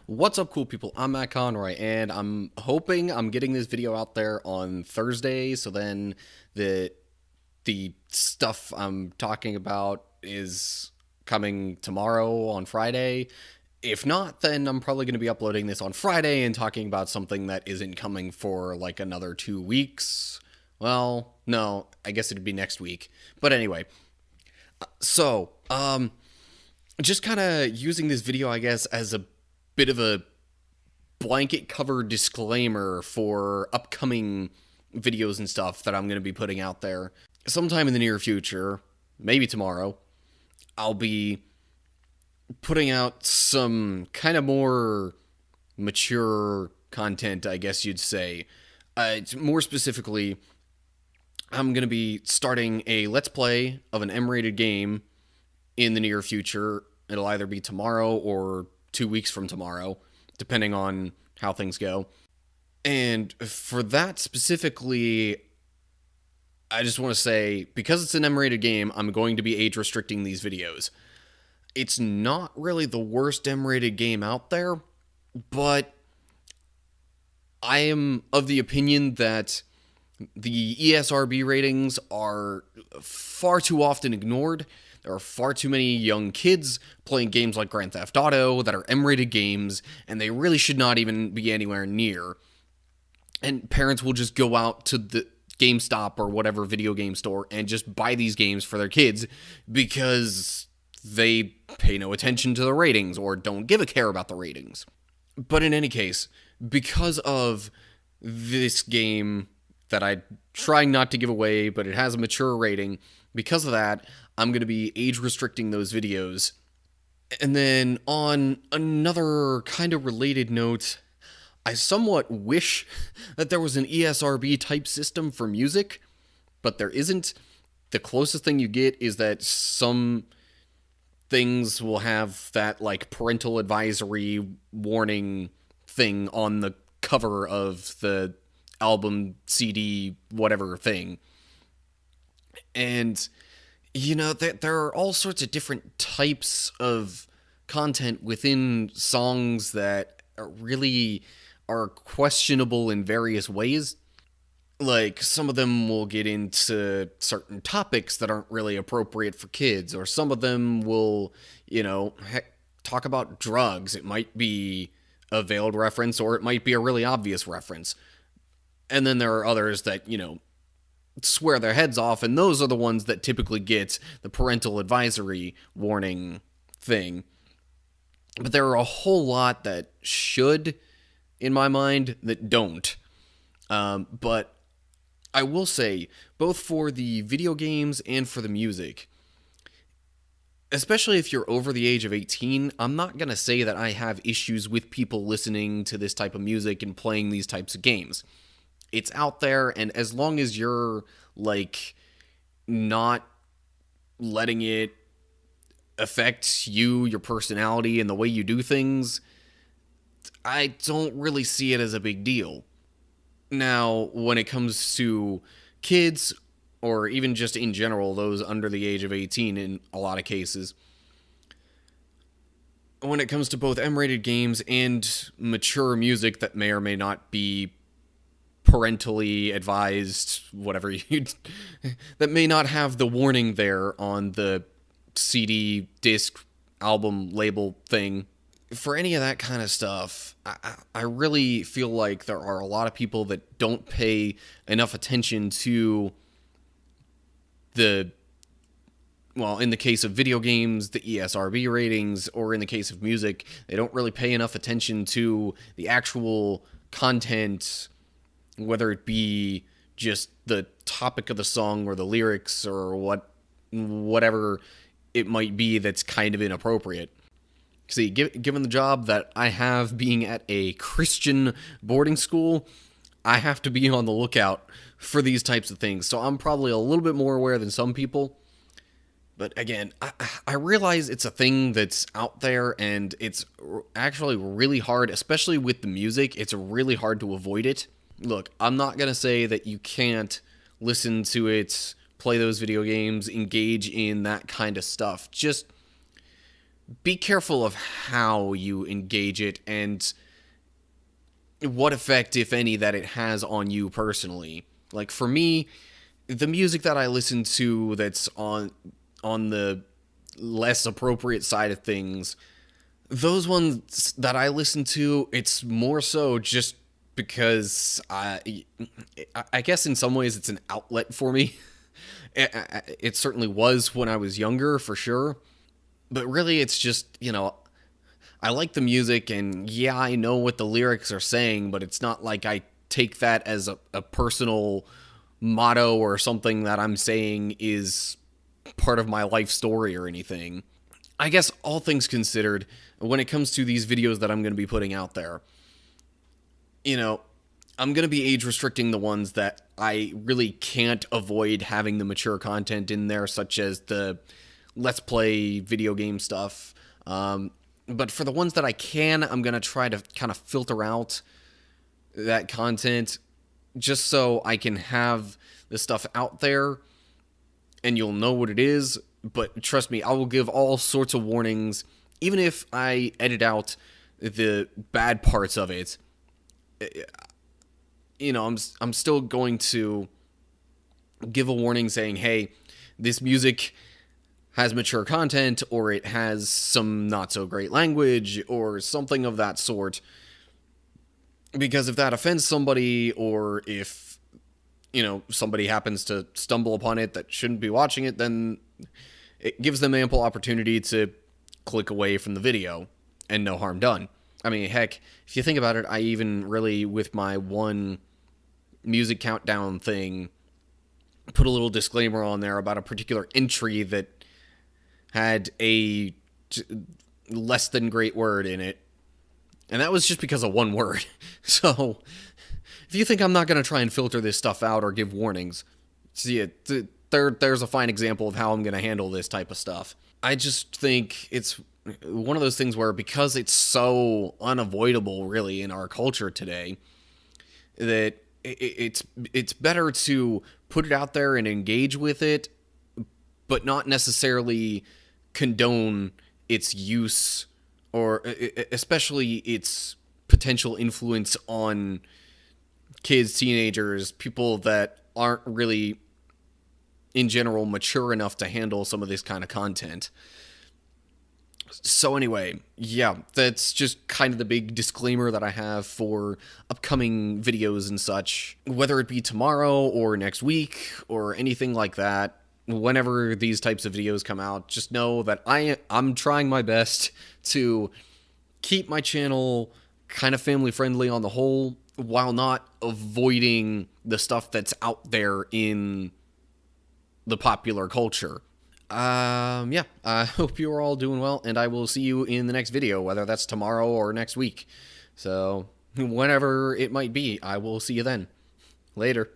What's up, cool people? I'm Matt Conroy, and I'm hoping I'm getting this video out there on Thursday, so then the stuff I'm talking about is coming tomorrow on Friday. If not, then I'm probably going to be uploading this on Friday and talking about something that isn't coming for like another 2 weeks. Well, no, I guess it'd be next week. But anyway, so just kind of using this video, I guess, as a bit of a blanket cover disclaimer for upcoming videos and stuff that I'm going to be putting out there. Sometime in the near future, maybe tomorrow, I'll be putting out some kind of more mature content, I guess you'd say. More specifically, I'm going to be starting a Let's Play of an M-rated game in the near future. It'll either be tomorrow or 2 weeks from tomorrow, depending on how things go. And for that specifically, I just want to say, because it's an M-rated game, I'm going to be age restricting these videos. It's not really the worst M-rated game out there, but I am of the opinion that the ESRB ratings are far too often ignored. There are far too many young kids playing games like Grand Theft Auto that are M-rated games, and they really should not even be anywhere near. And parents will just go out to the GameStop or whatever video game store and just buy these games for their kids because they pay no attention to the ratings or don't give a care about the ratings. But in any case, because of this game that I'm trying not to give away, but it has a mature rating, because of that, I'm going to be age restricting those videos. And then on another kind of related note, I somewhat wish that there was an ESRB type system for music, but there isn't. The closest thing you get is that some things will have that like parental advisory warning thing on the cover of the album, CD, whatever thing. And there are all sorts of different types of content within songs that really are questionable in various ways. Like, some of them will get into certain topics that aren't really appropriate for kids, or some of them will, talk about drugs. It might be a veiled reference, or it might be a really obvious reference. And then there are others that, swear their heads off, and those are the ones that typically get the parental advisory warning thing. But there are a whole lot that should, in my mind, that don't. But I will say, both for the video games and for the music, especially if you're over the age of 18, I'm not going to say that I have issues with people listening to this type of music and playing these types of games. It's out there, and as long as you're, not letting it affect you, your personality, and the way you do things, I don't really see it as a big deal. Now, when it comes to kids, or even just in general, those under the age of 18 in a lot of cases, when it comes to both M-rated games and mature music that may or may not be parentally advised, whatever that may not have the warning there on the CD, disc, album, label thing. For any of that kind of stuff, I really feel like there are a lot of people that don't pay enough attention to in the case of video games, the ESRB ratings, or in the case of music, they don't really pay enough attention to the actual content, whether it be just the topic of the song or the lyrics or whatever it might be that's kind of inappropriate. See, given the job that I have being at a Christian boarding school, I have to be on the lookout for these types of things. So I'm probably a little bit more aware than some people. But again, I realize it's a thing that's out there, and it's actually really hard, especially with the music. It's really hard to avoid it. Look, I'm not going to say that you can't listen to it, play those video games, engage in that kind of stuff. Just be careful of how you engage it and what effect, if any, that it has on you personally. Like for me, the music that I listen to that's on the less appropriate side of things, those ones that I listen to, it's more so just because I guess in some ways it's an outlet for me. It certainly was when I was younger, for sure. But really, it's just, I like the music, and yeah, I know what the lyrics are saying, but it's not like I take that as a personal motto or something that I'm saying is part of my life story or anything. I guess all things considered, when it comes to these videos that I'm going to be putting out there, you know, I'm going to be age restricting the ones that I really can't avoid having the mature content in there, such as the Let's Play video game stuff. But for the ones that I can, I'm going to try to kind of filter out that content just so I can have the stuff out there and you'll know what it is. But trust me, I will give all sorts of warnings, even if I edit out the bad parts of it. I'm still going to give a warning saying, hey, this music has mature content, or it has some not so great language, or something of that sort. Because if that offends somebody, or if, somebody happens to stumble upon it that shouldn't be watching it, then it gives them ample opportunity to click away from the video, and no harm done. I mean, heck, if you think about it, I even really, with my one music countdown thing, put a little disclaimer on there about a particular entry that had a less than great word in it. And that was just because of one word. So, if you think I'm not going to try and filter this stuff out or give warnings, see, there's a fine example of how I'm going to handle this type of stuff. I just think it's one of those things where, because it's so unavoidable, really, in our culture today, that it's better to put it out there and engage with it, but not necessarily condone its use, or especially its potential influence on kids, teenagers, people that aren't really, in general, mature enough to handle some of this kind of content. So anyway, yeah, that's just kind of the big disclaimer that I have for upcoming videos and such. Whether it be tomorrow or next week or anything like that, whenever these types of videos come out, just know that I'm trying my best to keep my channel kind of family friendly on the whole, while not avoiding the stuff that's out there in the popular culture. Yeah, I hope you are all doing well, and I will see you in the next video, whether that's tomorrow or next week. So, whenever it might be, I will see you then. Later.